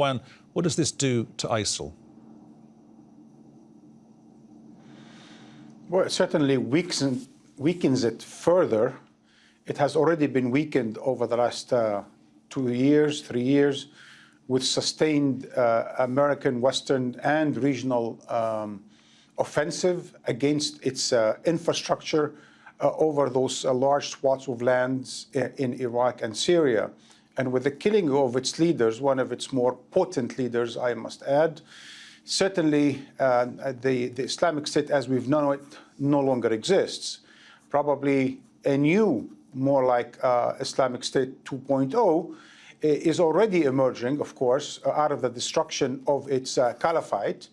Marwan, what does this do to ISIL? Well, it certainly weakens it further. It has already been weakened over the last 2 years, 3 years, with sustained American, Western, and regional offensive against its infrastructure over those large swaths of lands in Iraq and Syria. And with the killing of its leaders, one of its more potent leaders, I must add, certainly the Islamic State as we've known it no longer exists. Probably a new, more like Islamic State 2.0 is already emerging, of course, out of the destruction of its caliphate.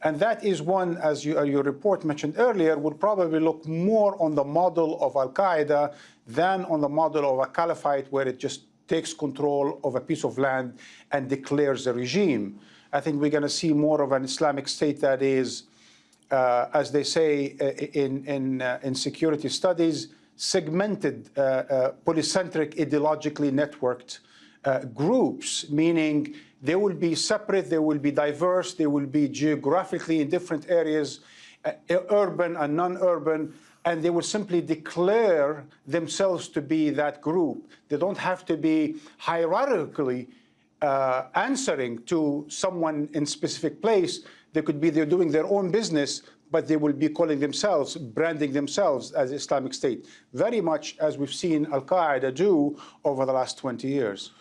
And that is one, as your report mentioned earlier, will probably look more on the model of al-Qaeda than on the model of a caliphate where it just takes control of a piece of land and declares a regime. I think we're going to see more of an Islamic State that is, as they say in security studies, segmented, polycentric, ideologically networked groups, meaning they will be separate, they will be diverse, they will be geographically in different areas, urban and non-urban, and they will simply declare themselves to be that group. They don't have to be hierarchically answering to someone in a specific place. They could be, they're doing their own business, but they will be calling themselves, branding themselves as Islamic State, very much as we've seen al-Qaeda do over the last 20 years.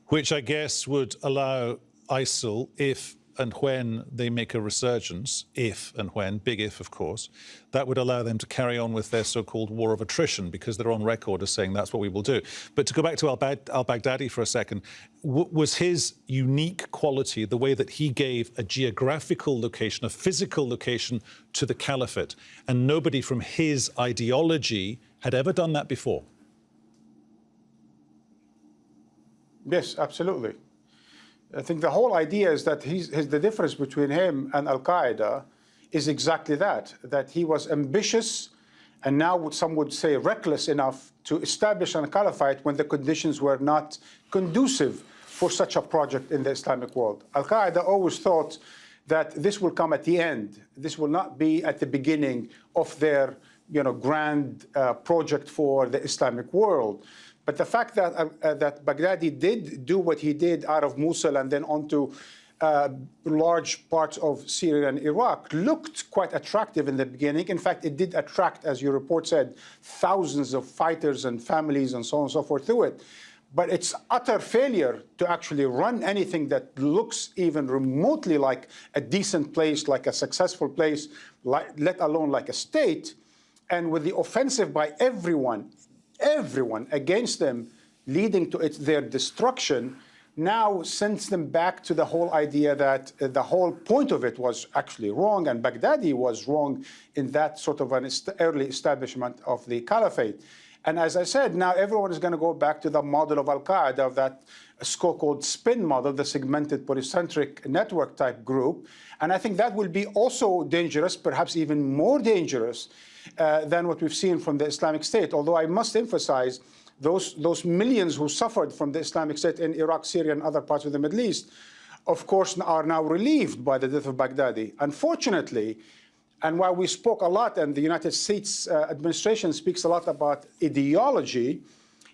Which I guess would allow ISIL, if and when they make a resurgence, if and when, big if, of course, that would allow them to carry on with their so-called war of attrition, because they're on record as saying that's what we will do. But to go back to al-Baghdadi for a second, was his unique quality the way that he gave a geographical location, a physical location to the caliphate, and nobody from his ideology had ever done that before? Yes, absolutely. I think the whole idea is that the difference between him and al-Qaeda is exactly that he was ambitious and now some would say reckless enough to establish a caliphate when the conditions were not conducive for such a project in the Islamic world. Al-Qaeda always thought that this will come at the end. This will not be at the beginning of their grand project for the Islamic world. But the fact that Baghdadi did do what he did out of Mosul and then onto large parts of Syria and Iraq looked quite attractive in the beginning. In fact, it did attract, as your report said, thousands of fighters and families and so on and so forth through it. But its utter failure to actually run anything that looks even remotely like a decent place, like a successful place, let alone like a state, and with the offensive by everyone against them, leading to their destruction, now sends them back to the whole idea that the whole point of it was actually wrong, and Baghdadi was wrong in that sort of an early establishment of the caliphate. And as I said, now everyone is going to go back to the model of al-Qaeda, of that so-called spin model, the segmented polycentric network type group. And I think that will be also dangerous, perhaps even more dangerous than what we've seen from the Islamic State. Although I must emphasize those millions who suffered from the Islamic State in Iraq, Syria, and other parts of the Middle East, of course, are now relieved by the death of Baghdadi. Unfortunately, and while we spoke a lot, and the United States administration speaks a lot about ideology,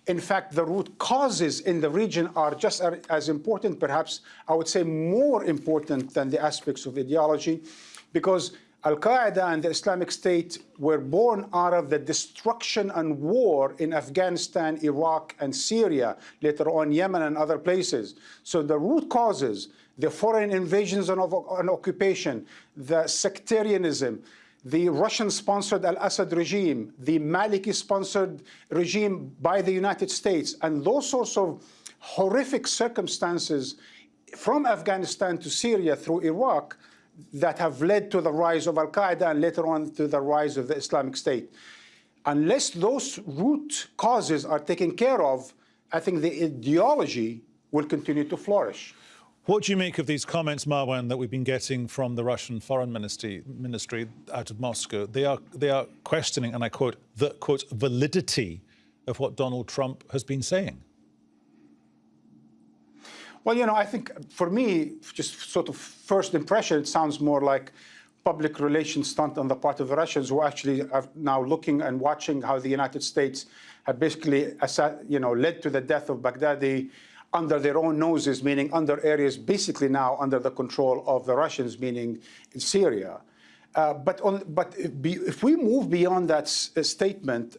in fact, the root causes in the region are just as important, perhaps I would say more important than the aspects of ideology, because al-Qaeda and the Islamic State were born out of the destruction and war in Afghanistan, Iraq, and Syria, later on Yemen and other places. So the root causes, the foreign invasions and occupation, the sectarianism, the Russian-sponsored al-Assad regime, the Maliki-sponsored regime by the United States, and those sorts of horrific circumstances from Afghanistan to Syria through Iraq that have led to the rise of al-Qaeda and later on to the rise of the Islamic State. Unless those root causes are taken care of, I think the ideology will continue to flourish. What do you make of these comments, Marwan, that we've been getting from the Russian Foreign Ministry out of Moscow? They are questioning, and I quote, the, quote, validity of what Donald Trump has been saying. Well, I think for me, just sort of first impression, it sounds more like public relations stunt on the part of the Russians, who actually are now looking and watching how the United States have basically, led to the death of Baghdadi under their own noses, meaning under areas basically now under the control of the Russians, meaning in Syria. But if we move beyond that statement,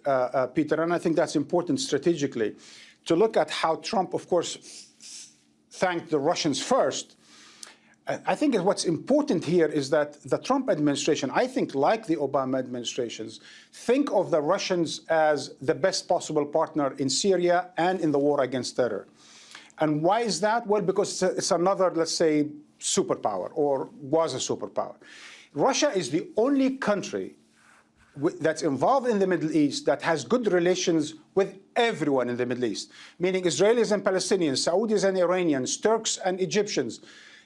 Peter, and I think that's important strategically, to look at how Trump, of course, thanked the Russians first, I think what's important here is that the Trump administration, I think like the Obama administrations, think of the Russians as the best possible partner in Syria and in the war against terror. And why is that? Well, because it's another, let's say, superpower, or was a superpower. Russia is the only country that's involved in the Middle East that has good relations with everyone in the Middle East, meaning Israelis and Palestinians, Saudis and Iranians, Turks and Egyptians.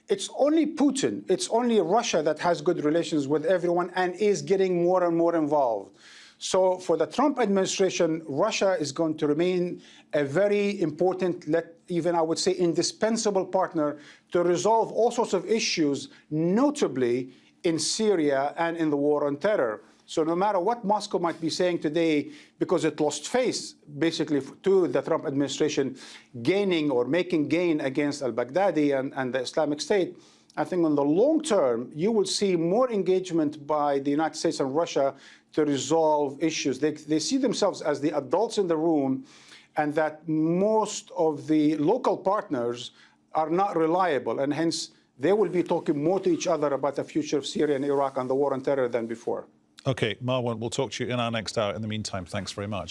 It's only Putin, it's only Russia that has good relations with everyone and is getting more and more involved. So for the Trump administration, Russia is going to remain a very important, even I would say indispensable partner to resolve all sorts of issues, notably in Syria and in the war on terror. So no matter what Moscow might be saying today, because it lost face, basically, to the Trump administration gaining or making gain against al-Baghdadi and the Islamic State, I think in the long term, you will see more engagement by the United States and Russia to resolve issues. They see themselves as the adults in the room, and that most of the local partners are not reliable, and hence they will be talking more to each other about the future of Syria and Iraq and the war on terror than before. OK, Marwan, we'll talk to you in our next hour. In the meantime, thanks very much.